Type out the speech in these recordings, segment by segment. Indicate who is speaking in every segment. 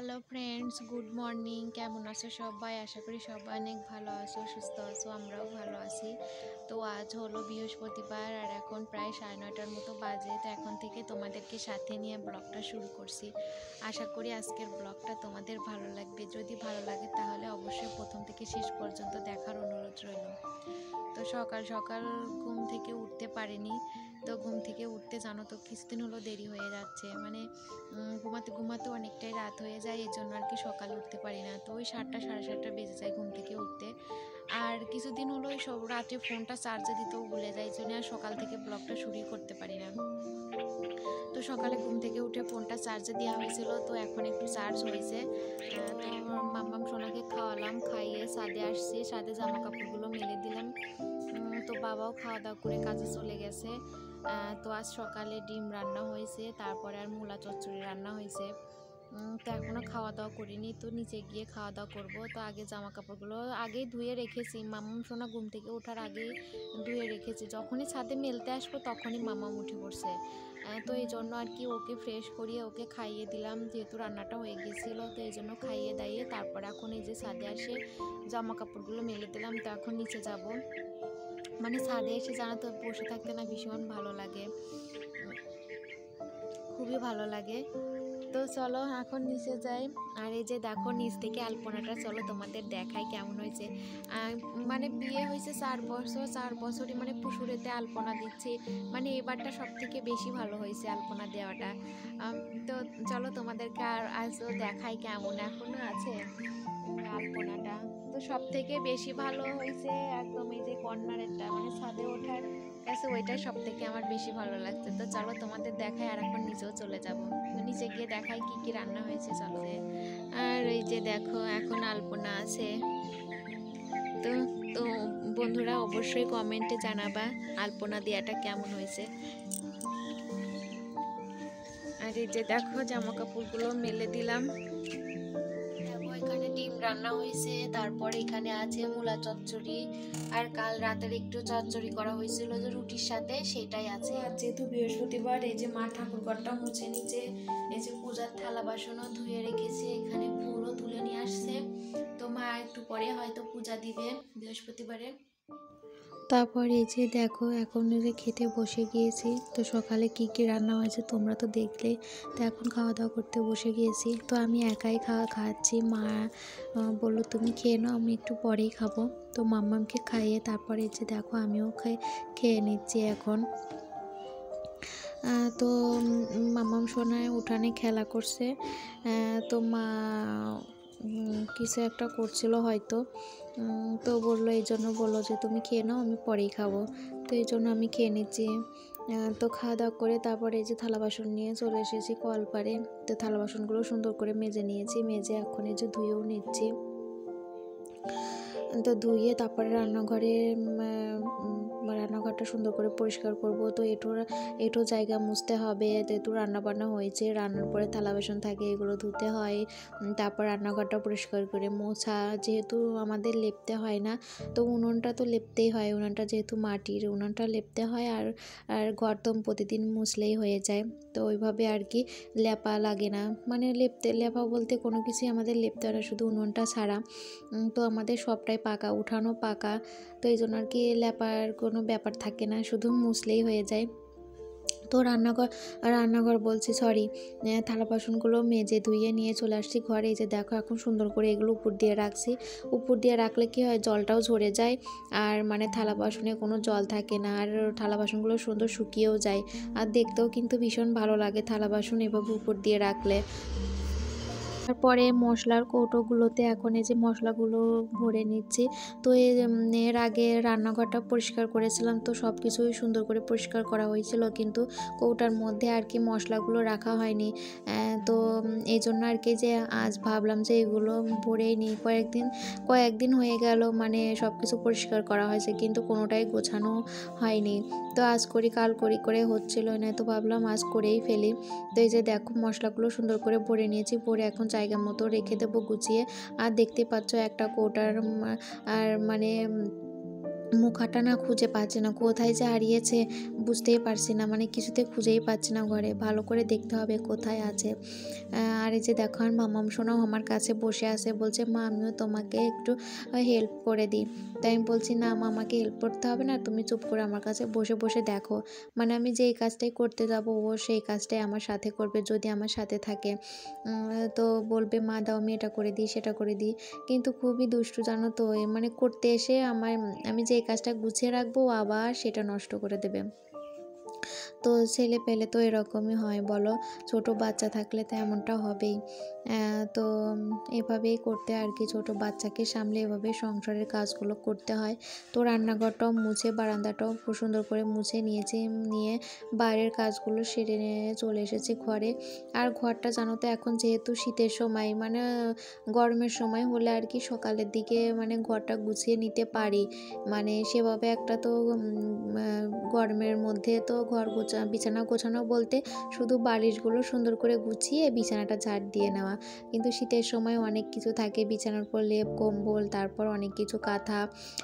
Speaker 1: Hello friends, good morning. কেমন আছো সবাই? আশা করি সবাই অনেক ভালো আছো, সুস্থ আছো। আমরাও ভালো আছি। তো আজ হলো বৃহস্পতিবার আর এখন প্রায় 9:30টার মতো বাজে। তো এখন থেকে তোমাদেরকে সাথে নিয়ে ব্লগটা শুরু করছি। আশা করি আজকের ব্লগটা তোমাদের ভালো লাগবে। যদি ভালো লাগে তাহলে অবশ্যই প্রথম থেকে শেষ পর্যন্ত দেখার অনুরোধ রইল। তো সকাল সকাল ঘুম থেকে উঠতে পারিনি। তো ঘুম থেকে উঠতে জানো তো কিছুদিন হলো দেরি হয়ে যাচ্ছে, মানে ঘুমাতে ঘুমাতে অনেকটাই রাত হয়ে যায়, এই জন্য আর কি সকাল উঠতে পারি না। তো ওই 7টা 7:30 বেজে যায় ঘুম থেকে উঠতে। আর কিছুদিন হলো ওই সব রাতে ফোনটা চার্জে দিতেও ভুলে যায়, এই জন্য আর সকাল থেকে ব্লগটা শুরুই করতে পারি না। তো সকালে ঘুম থেকে উঠে ফোনটা চার্জে দেওয়া হয়েছিল, তো এখন একটু চার্জ হয়েছে। তো মাম্মাম সোনাকে খাওয়ালাম, খাইয়ে ছাদে আসছি, ছাদে জামা কাপড়গুলো মেলে দিলাম। তো বাবাও খাওয়া দাওয়া করে কাজে চলে গেছে। তো আজ সকালে ডিম রান্না হয়েছে, তারপরে আর মূলা চচ্চড়ি রান্না হয়েছে। তো এখনও খাওয়া দাওয়া করিনি, তো নিচে গিয়ে খাওয়া দাওয়া করবো। তো আগে জামা কাপড়গুলো আগেই ধুয়ে রেখেছি, মাম্মাম সোনা ঘুম থেকে ওঠার আগেই ধুয়ে রেখেছি। যখনই ছাদে মেলতে আসবো তখনই মাম্মাম উঠে পড়ছে। তো এই জন্য আর কি ওকে ফ্রেশ করিয়ে ওকে খাইয়ে দিলাম, যেহেতু রান্নাটা হয়ে গেছিলো। তো এই জন্য খাইয়ে দাইয়ে তারপর এখন এই যে ছাদে আসে জামা কাপড়গুলো মেলে দিলাম। তো এখন নিচে যাব, মানে ছাদে এসে জানো তো বসে থাকতে না ভীষণ ভালো লাগে, খুবই ভালো লাগে। তো চলো এখন নিচে যাই। আর এই যে দেখো নিচ থেকে আলপনাটা চলো তোমাদের দেখাই কেমন হয়েছে। মানে বিয়ে হয়েছে 4 বছর, 4 বছরই মানে পুশুরেতে আলপনা দিচ্ছি, মানে এবারটা সব থেকে বেশি ভালো হয়েছে আলপনা দেওয়াটা। তো চলো তোমাদেরকে আর আজও দেখাই কেমন এখনো আছে আলপনাটা। তো সব থেকে বেশি ভালো হয়েছে একদম এই যে কর্নারেরটা, মানে ছাদে ওঠার কাছে ওইটাই সব থেকে আমার বেশি ভালো লাগছে। তো চলো তোমাদের দেখাই, আর এখন নিচেও চলে যাব, নিচে গিয়ে দেখাই কি কি রান্না হয়েছে চলো। আর এই যে দেখো এখন আলপনা আছে। তো তো বন্ধুরা অবশ্যই কমেন্টে জানাবা আলপনা দেওয়াটা কেমন হয়েছে। আর এই যে দেখো জামা কাপড়গুলো মেলে দিলাম। এখানে ডিম রান্না হয়েছে, তারপর এখানে আছে মূলা চচ্চড়ি, আর কাল রাতের একটু চচ্চড়ি করা হয়েছিল যে রুটির সাথে, সেটাই আছে। আর যেহেতু বৃহস্পতিবার এই যে মা ঠাকুর ঘরটা মুছে নিচে, এই যে পূজার থালা বাসনও ধুয়ে রেখেছে, এখানে ফুলও তুলে নিয়ে আসছে। তো মা একটু পরে হয়তো পূজা দিবে বৃহস্পতিবারে। তারপর এই যে দেখো এখন যে খেতে বসে গিয়েছি। তো সকালে কি কি রান্না হয়েছে তোমরা তো দেখলে। তো এখন খাওয়া দাওয়া করতে বসে গিয়েছি। তো আমি একাই খাচ্ছি, মা বললো তুমি খেয়ে নাও, আমি একটু পরেই খাবো। তো মাম্মামকে খাইয়ে তারপরে এই যে দেখো আমিও খেয়ে নিচ্ছি এখন। তো মাম্মাম সোনায় উঠানে খেলা করছে। তো মা কিছু একটা করছিল হয়তো, তো বললো, এই জন্য বললো যে তুমি খেয়ে নাও, আমি পরেই খাবো। তো এই জন্য আমি খেয়ে নিচ্ছি। তো খাওয়া দাওয়া করে তারপরে এই যে থালা বাসন নিয়ে চলে এসেছি কলপারে। তো থালা বাসনগুলো সুন্দর করে মেজে নিয়েছি, মেজে এখন এই যে ধুয়েও নিচ্ছি। তো ধুয়ে তারপরে রান্নাঘরটা সুন্দর করে পরিষ্কার করব। তো এঁটো জায়গা মুছতে হবে, যেহেতু রান্নাবান্না হয়েছে, রান্নার পরে থালা বাসন থাকে এগুলো ধুতে হয়। তারপর রান্নাঘরটা পরিষ্কার করে মোছা, যেহেতু আমাদের লেপতে হয় না, তো উনুনটা তো লেপতেই হয়, উনুনটা যেহেতু মাটির, উনুনটা লেপতে হয়। আর ঘর তো প্রতিদিন মুছলেই হয়ে যায়, তো ওইভাবে আর কি লেপা লাগে না, মানে লেপা বলতে কোনো কিছুই আমাদের লেপতে হয় না, শুধু উনুনটা ছাড়া। তো আমাদের সবটাই পাকা, উঠানো পাকা, তো এই জন্য আর কি লেপার কোনো ব্যাপার থাকে না, শুধু মুছলেই হয়ে যায়। তো রান্নাঘর বলছি সরি, থালা বাসনগুলো মেজে ধুয়ে নিয়ে চলে আসছি ঘরে। এই যে দেখো এখন সুন্দর করে এগুলো উপর দিয়ে রাখছি। উপর দিয়ে রাখলে কি হয়, জলটাও ঝরে যায়, আর মানে থালা বাসনে কোনো জল থাকে না, আর থালা বাসনগুলো সুন্দর শুকিয়েও যায়, আর দেখতেও কিন্তু ভীষণ ভালো লাগে থালা বাসন এভাবে উপর দিয়ে রাখলে। তারপরে মশলার কৌটোগুলোতে এখন এই যে মশলাগুলো ভরে নিচ্ছি। তো এর আগে রান্নাঘরটা পরিষ্কার করেছিলাম, তো সব কিছুই সুন্দর করে পরিষ্কার করা হয়েছিল, কিন্তু কৌটার মধ্যে আর কি মশলাগুলো রাখা হয়নি। তো এই জন্য আর কি যে আজ ভাবলাম যে এগুলো ভরেই নিই। কয়েকদিন হয়ে গেল, মানে সব কিছু পরিষ্কার করা হয়েছে কিন্তু কোনোটাই গোছানো হয়নি। তো আজ করি কাল করি করে হচ্ছিল না, তো ভাবলাম আজ করেই ফেলি। তো এই যে দেখো মশলাগুলো সুন্দর করে ভরে নিয়েছি, ভরে এখন জায়গা মতো রেখে দেবো গুছিয়ে। আর দেখতে পাচ্ছ একটা কৌটার আর মানে মুখাটা না খুঁজে পাচ্ছি না, কোথায় যে হারিয়েছে বুঝতেই পারছি না, মানে কিছুতে খুঁজেই পাচ্ছি না ঘরে, ভালো করে দেখতে হবে কোথায় আছে। আর এই যে দেখো আর মামাম সোনাও আমার কাছে বসে আছে, বলছে মা আমিও তোমাকে একটু হেল্প করে দিই। তাই আমি বলছি না মা আমাকে হেল্প করতে হবে না, তুমি চুপ করে আমার কাছে বসে বসে দেখো, মানে আমি যেই কাজটাই করতে যাব ও সেই কাজটাই আমার সাথে করবে যদি আমার সাথে থাকে। তো বলবে মা দাও আমি এটা করে দিই সেটা করে দিই, কিন্তু খুবই দুষ্টু জানো তো, মানে করতে এসে আমি যে কাজটা গুছিয়ে রাখবো ও আবার সেটা নষ্ট করে দেবে। তো ছেলে পেলে তো এরকমই হয় বলো, ছোট বাচ্চা থাকলে তো এমনটা হবেই। তো এভাবেই করতে আর কি, ছোট বাচ্চাকে সামলে এভাবে সংসারের কাজগুলো করতে হয়। তো রান্নাঘরটাও মুছে বারান্দাটাও খুব সুন্দর করে মুছে নিয়েছি, নিয়ে বাইরের কাজগুলো সেরে নিয়ে চলে এসেছি ঘরে। আর ঘরটা জানো তো এখন যেহেতু শীতের সময়, মানে গরমের সময় হলে আর কি সকালের দিকে মানে ঘরটা গুছিয়ে নিতে পারি, মানে সেভাবে একটা তো গরমের মধ্যে তো বিছানা গোছানো বলতে শুধু বালিশগুলো সুন্দর করে গুছিয়ে বিছানাটা ঝাড় দিয়ে নেওয়া, কিন্তু শীতের সময় অনেক কিছু থাকে বিছানার উপর, লেপ কম্বল, তারপর অনেক কিছু কাঁথা,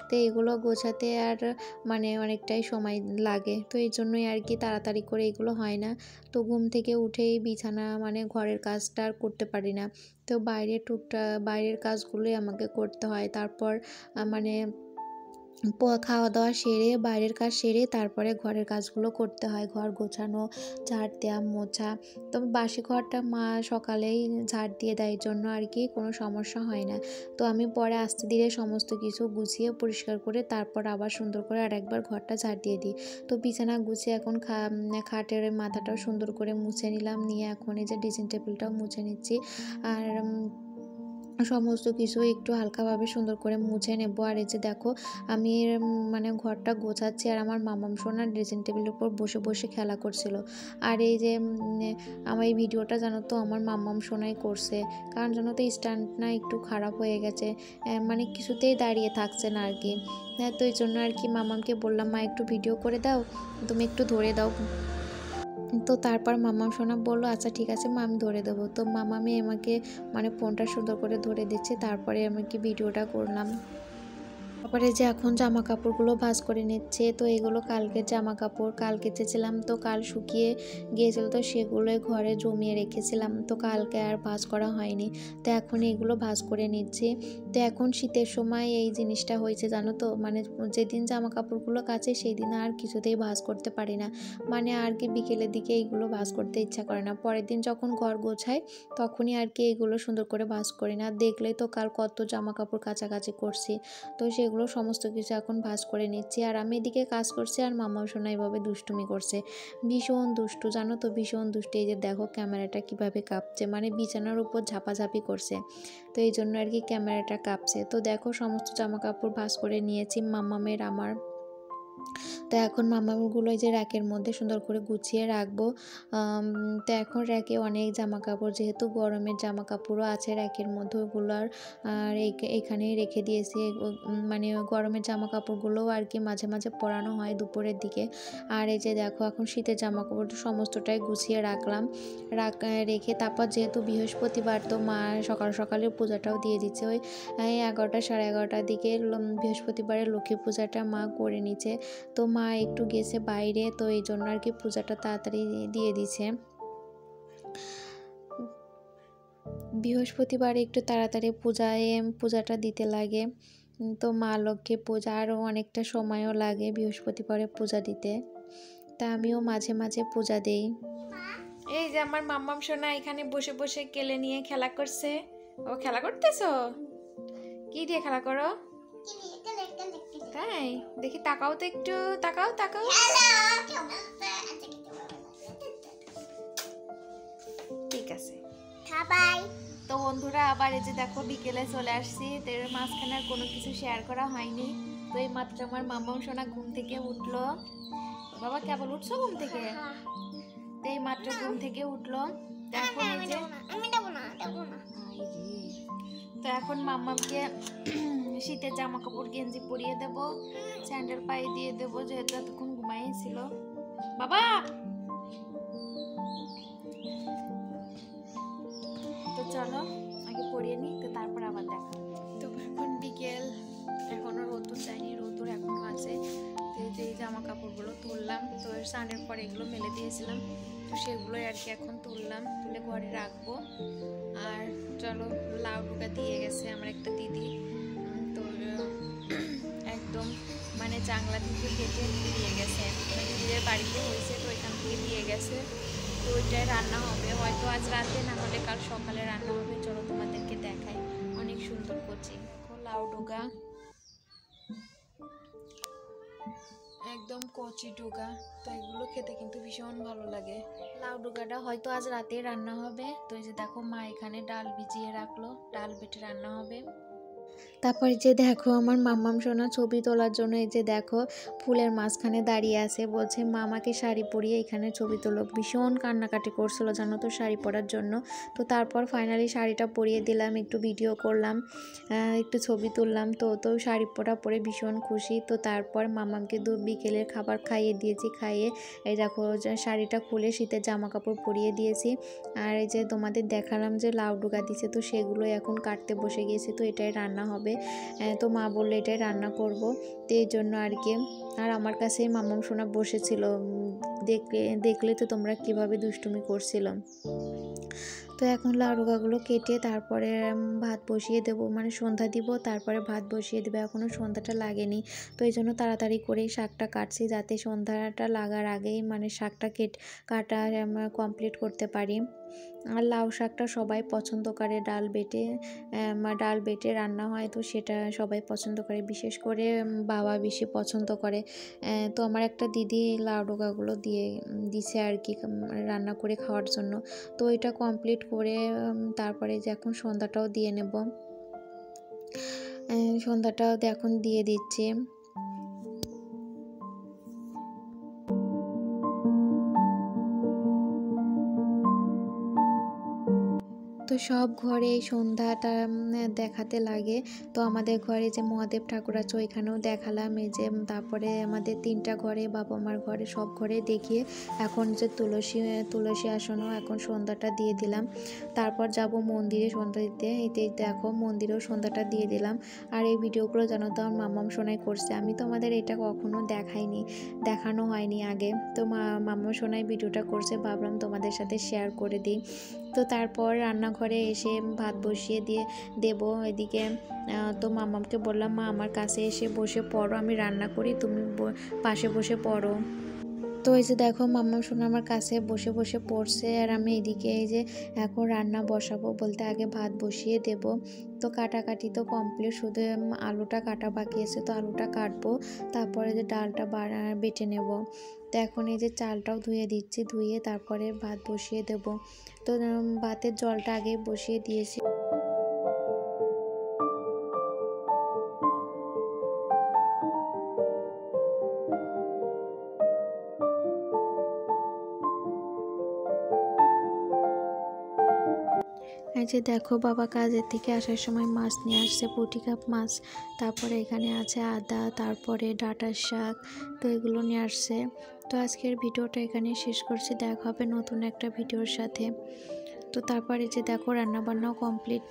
Speaker 1: তো এগুলো গোছাতে আর মানে অনেকটাই সময় লাগে। তো এই জন্যই আর কি তাড়াতাড়ি করে এগুলো হয় না। তো ঘুম থেকে উঠেই বিছানা মানে ঘরের কাজটা আর করতে পারি না, তো বাইরের কাজগুলোই আমাকে করতে হয়। তারপর মানে খাওয়া দাওয়া সেরে বাইরের কাজ সেরে তারপরে ঘরের কাজগুলো করতে হয়, ঘর গোছানো, ঝাড় দেওয়া, মোছা। তো বাসি ঘরটা মা সকালেই ঝাড় দিয়ে দেয়, এই জন্য আর কি কোনো সমস্যা হয় না। তো আমি পরে আস্তে ধীরে সমস্ত কিছু গুছিয়ে পরিষ্কার করে তারপর আবার সুন্দর করে আরেকবার ঘরটা ঝাড় দিয়ে দিই। তো বিছানা গুছিয়ে এখন খাটের মাথাটাও সুন্দর করে মুছে নিলাম, নিয়ে এখন এই যে ড্রেসিং টেবিলটাও মুছে নিচ্ছি। আর সমস্ত কিছু একটু হালকাভাবে সুন্দর করে মুছে নেব। আর এই যে দেখো আমি মানে ঘরটা গোছাচ্ছি, আর আমার মামাম সোনা ড্রেসিং টেবিলের উপর বসে বসে খেলা করছিল। আর এই যে আমার এই ভিডিওটা জানো তো আমার মামাম সোনাই করছে, কারণ জানো তো স্ট্যান্ড না একটু খারাপ হয়ে গেছে, মানে কিছুতেই দাঁড়িয়ে থাকছে না আর কি। তো এই জন্য আর কি মামামকে বললাম মা একটু ভিডিও করে দাও, তুমি একটু ধরে দাও। তো তারপর মামাম সোনা বললো আচ্ছা ঠিক আছে মা আমি ধরে দেবো। তো মামামি আমাকে মানে ফোনটা সুন্দর করে ধরে দিচ্ছে, তারপরে আমি কি ভিডিওটা করলাম। তারপরে যে এখন জামা কাপড়গুলো ভাঁজ করে নিচ্ছে, তো এগুলো কালকের জামা কাপড়, কাল কেচেছিলাম, তো কাল শুকিয়ে গিয়েছিল, তো সেগুলো ঘরে জমিয়ে রেখেছিলাম, তো কালকে আর ভাঁজ করা হয়নি। তো এখন এগুলো ভাঁজ করে নিচ্ছি। তো এখন শীতের সময় এই জিনিসটা হয়েছে জানো তো, মানে যেদিন জামা কাপড়গুলো কাচে সেই দিন আর কিছুতেই ভাঁজ করতে পারি না, মানে আর কি বিকেলের দিকে এইগুলো ভাঁজ করতে ইচ্ছা করে না, পরের দিন যখন ঘর গোছাই তখনই আর কি এইগুলো সুন্দর করে ভাঁজ করি না। দেখলেই তো কাল কত জামা কাপড় কাচাকাচি করছি, তো সেগুলো সমস্ত কিছু এখন ভাঁজ করে নিচ্ছি। আর আমি এদিকে কাজ করছি আর মামা সোনা এভাবে দুষ্টুমি করছে, ভীষণ দুষ্টু জানো তো, ভীষণ দুষ্টু। এই যে দেখো ক্যামেরাটা কিভাবে কাঁপছে, মানে বিছানার উপর ঝাপাঝাপি করছে, তো এই জন্য আর কি ক্যামেরাটা কাঁপছে। তো দেখো সমস্ত জামা কাপড় ভাঁজ করে নিয়েছি মামামের আমার। তো এখন মামাগুলো যে র্যাকের মধ্যে সুন্দর করে গুছিয়ে রাখবো। তো এখন র্যাকে অনেক জামা কাপড়, যেহেতু গরমের জামা কাপড়ও আছে র্যাকের মধ্যে, ওগুলো আর এখানেই রেখে দিয়েছি। মানে গরমের জামা কাপড়গুলোও আর কি মাঝে মাঝে পরানো হয় দুপুরের দিকে। আর এই যে দেখো এখন শীতের জামা কাপড় তো সমস্তটাই গুছিয়ে রাখলাম, রেখে তারপর যেহেতু বৃহস্পতিবার তো মা সকাল সকালে পূজাটাও দিয়ে দিচ্ছে, ওই 11টা সাড়ে 11টার দিকে বৃহস্পতিবারের লক্ষ্মী পূজাটা মা করে নিচ্ছে। তো মা একটু গেছে বাইরে, তো এই জন্য আর কি পূজাটা তাড়াতাড়ি দিয়ে দিছে। বৃহস্পতিবার একটু তাড়াতাড়ি পূজাটা দিতে লাগে, তো মা লক্ষ্মী পূজা আরও অনেকটা সময়ও লাগে বৃহস্পতিবারে পূজা দিতে, তা আমিও মাঝে মাঝে পূজা দেই। এই যে আমার মাম্মাম সোনা এখানে বসে বসে কেলে নিয়ে খেলা করছে। ও খেলা করতেছো? কি দিয়ে খেলা করো? তাই দেখি, তাকাও তো একটু, তাকাও তাকাও। ঠিক আছে বাই। তো বন্ধুরা আবার এই যে দেখো বিকেলে চলে আসছি, তো এর মাঝখানে আর কোনো কিছু শেয়ার করা হয়নি। তো এই মাত্র আমার মাম্মাম সোনা ঘুম থেকে উঠলো। বাবা কেবল উঠছো ঘুম থেকে? তো এই মাত্র ঘুম থেকে উঠলো। তো এখন এই যে তো এখন মাম্মামকে শীতের জামা কাপড় গেঞ্জি পরিয়ে দেবো, স্যান্ডেল পায়ে দিয়ে দেবো, যেহেতু এতক্ষণ ঘুমাইছিল। বাবা তো চলো আগে পরিয়ে নিই, তো তারপর আবার দেখা। তো এখন বিকেল, এখনও রোদ্দুর যায়নি, রোদ্দুর এখনও আছে। তো এই জামা কাপড়গুলো তুললাম, তো স্নানের পরে এগুলো মেলে দিয়েছিলাম, তো সেগুলোই আর কি এখন তুললাম, তুলে ঘরে রাখবো। আর চলো, লাউ ডুকা দিয়ে গেছে আমার একটা দিদি, তো একদম মানে জাংলা থেকে কেটে দিয়ে গেছে, মানে দিদিদের বাড়িতে হয়েছে, তো এখান থেকে দিয়ে গেছে। তো ওইটাই রান্না হবে, হয়তো আজ রাতে না হলে কাল সকালে রান্না হবে। চলো তোমাদেরকে দেখাই, অনেক সুন্দর কচি লাউ ডুগা, একদম কচি ডুগা। তো এগুলো খেতে কিন্তু ভীষণ ভালো লাগে। লাউ ডুগাটা হয়তো আজ রাতে রান্না হবে। তো এই যে দেখো মা এখানে ডাল ভিজিয়ে রাখলো, ডাল বেটে রান্না হবে। তারপরে যে দেখো আমার মাম্মাম সোনা ছবি তোলার জন্য এই যে দেখো ফুলের মাঝখানে দাঁড়িয়ে আছে, বলছে মামাকে শাড়ি পরিয়ে এখানে ছবি তোলো। ভীষণ কান্নাকাটি করছিল জানো তো শাড়ি পরার জন্য। তো তারপর ফাইনালি শাড়িটা পরিয়ে দিলাম, একটু ভিডিও করলাম, একটু ছবি তুললাম। তো শাড়ি পরে ভীষণ খুশি। তো তারপর মামামকে বিকেলের খাবার খাইয়ে দিয়েছি, খাইয়ে এই দেখো শাড়িটা খুলে শীতের জামা কাপড় পরিয়ে দিয়েছি। আর এই যে তোমাদের দেখালাম যে লাউ ডুগা দিছে, তো সেগুলো এখন কাটতে বসে গিয়েছি। তো এটাই রান্না হবে, তো মা বললো এটাই রান্না করব, তো এই জন্য আর কি। আর আমার কাছে মাম্মাম সোনা বসেছিল, দেখলে তো তোমরা কিভাবে দুষ্টুমি করছিলাম। তো এখন লাউ ডুগাগুলো কেটে তারপরে ভাত বসিয়ে দেবো, মানে সন্ধ্যা দিব, তারপরে ভাত বসিয়ে দেবো। এখনও সন্ধ্যাটা লাগেনি, তো এই জন্য তাড়াতাড়ি করেই শাকটা কাটছি, যাতে সন্ধ্যাটা লাগার আগেই মানে শাকটা কাটা কমপ্লিট করতে পারি। আর লাউ শাকটা সবাই পছন্দ করে, ডাল বেটে রান্না হয়, তো সেটা সবাই পছন্দ করে, বিশেষ করে বাবা বেশি পছন্দ করে। তো আমার একটা দিদি লাউ ডোকাগুলো দিছে আর কি রান্না করে খাওয়ার জন্য। তো এটা কমপ্লিট করে তারপরে যে এখন সন্ধ্যাটাও দিয়ে নেব, সন্ধ্যাটাও এখন দিয়ে দিচ্ছি। তো সব ঘরে এই সন্ধ্যাটা দেখাতে লাগে। তো আমাদের ঘরে যে মহাদেব ঠাকুর আছে ওইখানেও দেখালাম, এই যে তারপরে আমাদের 3টা ঘরে, বাবা মার ঘরে, সব ঘরে দেখিয়ে এখন যে তুলসী আসনও এখন সন্ধ্যাটা দিয়ে দিলাম। তারপর যাব মন্দিরে সন্ধ্যা দিতে, এতে দেখো মন্দিরেও সন্ধ্যাটা দিয়ে দিলাম। আর এই ভিডিওগুলো জানো তো আমার মাম্মাম সোনাই করছে, আমি তো আমাদের এটা কখনো দেখানো হয়নি আগে। তো মাম্মাম সোনাই ভিডিওটা করছে, ভাবলাম তোমাদের সাথে শেয়ার করে দিই। তো তারপর রান্নাঘরে এসে ভাত বসিয়ে দেবো এদিকে। তো মামামকে বললাম মা আমার কাছে এসে বসে পড়ো, আমি রান্না করি, তুমি পাশে বসে পড়ো। তো এই যে দেখো মাম্মাম সোনা আমার কাছে বসে পড়ছে, আর আমি এদিকে এই যে এখন রান্না বসাবো, বলতে আগে ভাত বসিয়ে দেব। তো কাটাকাটি তো কমপ্লিট, শুধু আলুটা কাটা বাকি আছে, তো আলুটা কাটবো, তারপরে যে ডালটা বেটে নেব। তো এখন এই যে চালটাও ধুয়ে দিচ্ছি, ধুয়ে তারপরে ভাত বসিয়ে দেব। তো ভাতের জলটা আগে বসিয়ে দিয়েছি। এই যে দেখো বাবা কাজের থেকে আসার সময় মাছ নিয়ে আসছে, পুঁটি কাপ মাছ, তারপরে এখানে আছে আদা, তারপরে ডাঁটার শাক, তো এগুলো নিয়ে আসছে। তো আজকের ভিডিওটা এখানে শেষ করছি, দেখা হবে নতুন একটা ভিডিওর সাথে। তো তারপরে যে দেখো রান্নাবান্নাও কমপ্লিট।